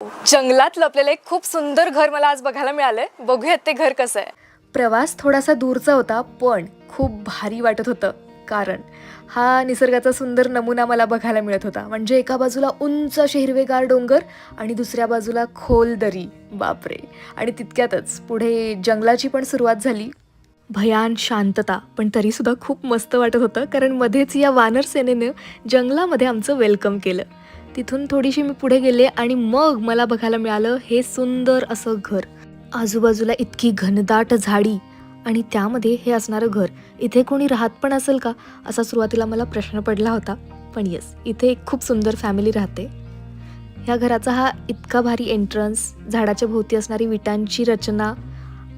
जंगलात लपलेलं एक खूप सुंदर घर मला आज बघायला मिळालंय. बघूयात ते घर कसं आहे. प्रवास थोडासा दूरचा होता पण खूप भारी वाटत होतं, कारण हा निसर्गाचा सुंदर नमुना मला बघायला मिळत होता. म्हणजे एका बाजूला उंच असे हिरवेगार डोंगर आणि दुसऱ्या बाजूला खोल दरी. बापरे. आणि तितक्यातच पुढे जंगलाची पण सुरुवात झाली. भयान शांतता, पण तरीसुद्धा खूप मस्त वाटत होतं, कारण मध्येच या वानर सेनेनं जंगलामध्ये आमचं वेलकम केलं. तिथून थोडीशी मी पुढे गेले आणि मग मला बघायला मिळालं हे सुंदर असं घर. आजूबाजूला इतकी घनदाट झाडी आणि त्यामध्ये हे असणारं घर. इथे कोणी राहत पण असेल का, असा सुरुवातीला मला प्रश्न पडला होता. पण येस, इथे एक खूप सुंदर फॅमिली राहते. ह्या घराचा हा इतका भारी एंट्रन्स, झाडाच्या भोवती असणारी विटांची रचना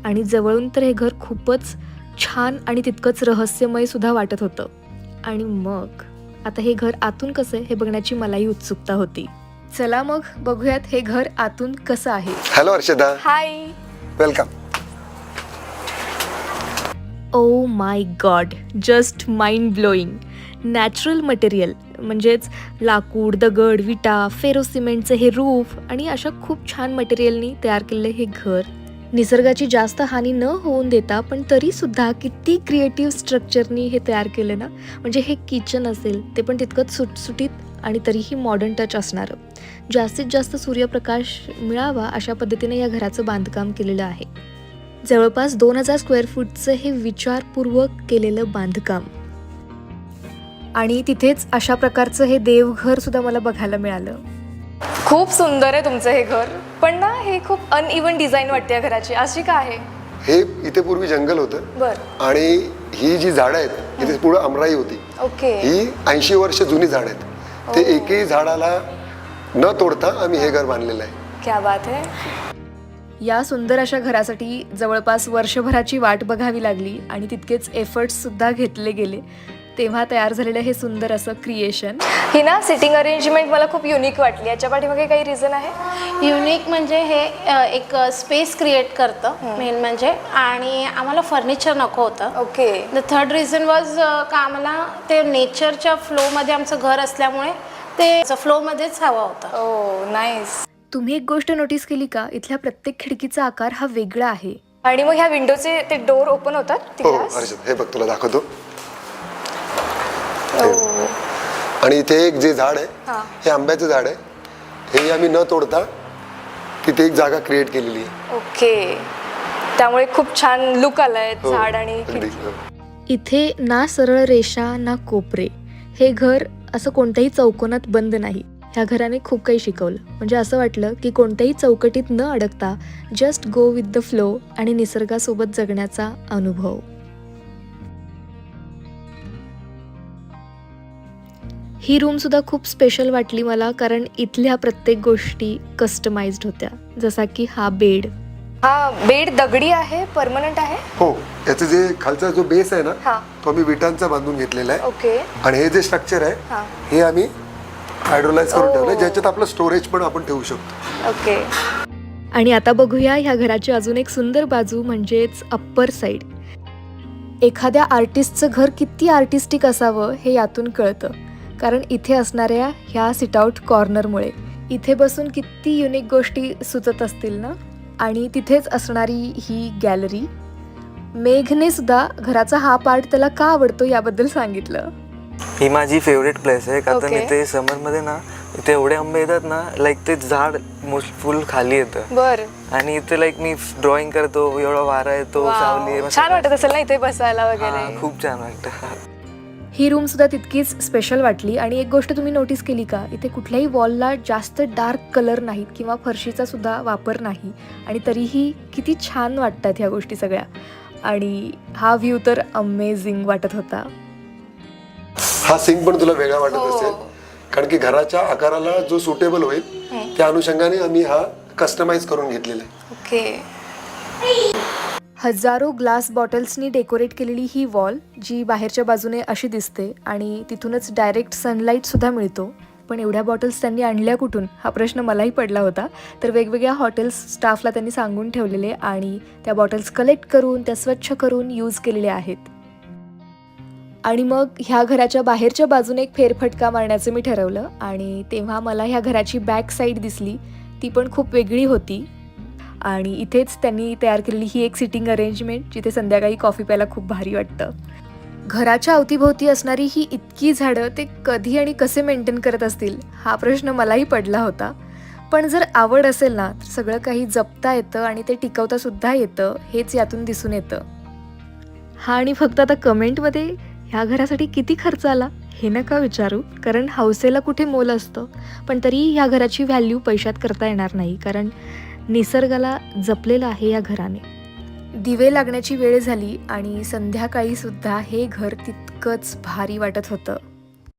आणि जवळून तर हे घर खूपच छान आणि तितकंच रहस्यमय सुद्धा वाटत होतं. आणि मग आता हे घर आतून कसं आहे हे बघण्याची मलाही उत्सुकता होती. चला मग बघूयात हे घर आतून कसं आहे. Hello Arshada. High. Welcome. Oh my God, just mind blowing. Natural material म्हणजेच लाकूड, दगड, विटा, फेरो सिमेंटचं हे रूफ आणि अशा खूप छान मटेरियलनी तयार केलेलं हे घर. निसर्गाची जास्त हानी न होऊन देता पण तरी सुद्धा किती क्रिएटिव्ह स्ट्रक्चरनी हे तयार केलं ना. म्हणजे हे किचन असेल ते पण तितकंच सुटसुटीत आणि तरीही मॉडर्न टच असणारं. जास्तीत जास्त सूर्यप्रकाश मिळावा अशा पद्धतीने या घराचं बांधकाम केलेलं आहे. जवळपास 2000 स्क्वेअर फूटचं हे विचारपूर्वक केलेलं बांधकाम. आणि तिथेच अशा प्रकारचं हे देवघर सुद्धा मला बघायला मिळालं. खूप सुंदर आहे तुमचं हे घर, पण ना हे खूप अनइव्हन डिझाईन वाटते या घराची. अशी का आहे? हे इथे पूर्वी जंगल होतं. बरं. आणि ही जी झाडं आहेत इथे पुढे आमराई होती. ओके. ही 80 वर्ष जुनी झाड आहेत. ते एकही झाडाला न तोडता आम्ही हे घर बांधलेलं आहे. क्या बात है. या सुंदर अशा घरासाठी जवळपास वर्षभराची वाट बघावी लागली आणि तितकेच एफर्ट्स सुद्धा घेतले गेले. तेव्हा तयार झालेलं हे सुंदर असं क्रिएशन. ही ना सिटिंग अरेंजमेंट मला खूप युनिक वाटली. याच्या पाठीमागे काही रिझन आहे? युनिक म्हणजे हे एक स्पेस क्रिएट करतं मेन म्हणजे. आणि आम्हाला फर्निचर नको होतं. Okay. The third reason was का आम्हाला ते नेचरच्या फ्लोमध्ये आमचं घर असल्यामुळे ते फ्लोमध्येच हवं होतं. ओ नाईस. तुम्ही एक गोष्ट नोटीस केली का, इथल्या प्रत्येक खिडकीचा आकार हा वेगळा आहे. आणि मग ह्या विंडोचे ते डोर ओपन होतात. हो अर्षद, हे बघ तुला दाखवतो. आणि इथे एक जे झाड आहे हे आंब्याचं झाड आहे. हे आम्ही न तोडता तिथे एक जागा क्रिएट केलेली आहे. ओके. त्यामुळे खूप छान लुक आलाय झाड आणि इथे ना सरळ रेषा ना कोपरे. हे घर असं कोणत्याही चौकोनात बंद नाही. ह्या घराने खूप काही शिकवलं. म्हणजे असं वाटलं की कोणत्याही चौकटीत न अडकता just go with the flow आणि निसर्गासोबत जगण्याचा अनुभव. ही रूम सुद्धा खूप स्पेशल वाटली मला, कारण इथल्या प्रत्येक गोष्टी कस्टमाइज्ड होत्या. जसा की हा बेड. हा बेड दगडी आहे, परमनंट आहे. हो, याचं जे खालचा जो बेस आहे ना तो आम्ही विटांचा बांधून घेतलेला आहे. ओके. आणि हे जे स्ट्रक्चर आहे हे आम्ही हायड्रोलाइज करून ठेवलंय, ज्याच्यात आपलं स्टोरेज पण आपण ठेवू शकतो. ओके. आणि आता बघूया ह्या घराची अजून एक सुंदर बाजू, म्हणजेच अप्पर साइड. एखाद्या आर्टिस्टचं घर किती आर्टिस्टिक असावं हे यातून कळतं, कारण इथे असणाऱ्या ह्या सिटआउट कॉर्नरमुळे. इथे बसून किती युनिक गोष्टी सुचत असतील ना. आणि तिथेच असणारी ही गॅलरी. मेघने सुद्धा घराचा हा पार्ट त्याला का आवडतो याबद्दल सांगितलं. ही माझी फेवरेट प्लेस आहे, कारण इथे समरमध्ये ना इथे एवढे आंबे येतात ना, लाईक ते झाड मोस्ट फुल खाली येतं. बरं. आणि इथे लाईक मी ड्रॉइंग करतो, एवढा वारा येतो, सावली. छान वाटत असेल ना इथे बसायला वगैरे. खूप छान वाटतं. ही रूम सुद्धा तितकीच स्पेशल वाटली. आणि एक गोष्ट तुम्ही नोटीस केली का, इथे कुठल्याही वॉलला जास्त डार्क कलर नाहीत किंवा फरशीचा सुद्धा वापर नाही. आणि तरीही किती छान वाटतात ह्या गोष्टी सगळ्या. आणि हा व्ह्यू तर अमेझिंग वाटत होता. हा सिंक पण तुला वेगळा वाटत असेल, कारण की घराच्या आकाराला जो सुटेबल होईल त्या अनुषंगाने आम्ही हा कस्टमाइज करून घेतलेला आहे. ओके. हजारो ग्लास बॉटल्सनी डेकोरेट केलेली ही वॉल, जी बाहेरच्या बाजूने अशी दिसते आणि तिथूनच डायरेक्ट सनलाईट सुद्धा मिळतो. पण एवढ्या बॉटल्स त्यांनी आणल्या कुठून हा प्रश्न मलाही पडला होता. तर वेगवेगळ्या हॉटेल्स स्टाफला त्यांनी सांगून ठेवलेले आणि त्या बॉटल्स कलेक्ट करून त्या स्वच्छ करून यूज केलेल्या आहेत. आणि मग ह्या घराच्या बाहेरच्या बाजूने एक फेरफटका मारण्याचं मी ठरवलं. आणि तेव्हा मला ह्या घराची बॅक साईड दिसली, ती पण खूप वेगळी होती. आणि इथेच त्यांनी तयार केलेली ही एक सिटिंग अरेंजमेंट, जिथे संध्याकाळी कॉफी प्यायला खूप भारी वाटतं. घराच्या अवतीभोवती असणारी ही इतकी झाडं ते कधी आणि कसे मेंटेन करत असतील हा प्रश्न मलाही पडला होता. पण जर आवड असेल ना तर सगळं काही जपता येतं आणि ते टिकवता सुद्धा येतं, हेच यातून दिसून येतं. हा, आणि फक्त आता कमेंटमध्ये ह्या घरासाठी किती खर्च आला हे नका विचारू, कारण हौसेला कुठे मोल असतं. पण तरी ह्या घराची व्हॅल्यू पैशात करता येणार नाही, कारण निसर्गाला जपलेलं आहे या घराने. दिवे लागण्याची वेळ झाली आणि संध्याकाळी सुद्धा हे घर तितकंच भारी वाटत होतं.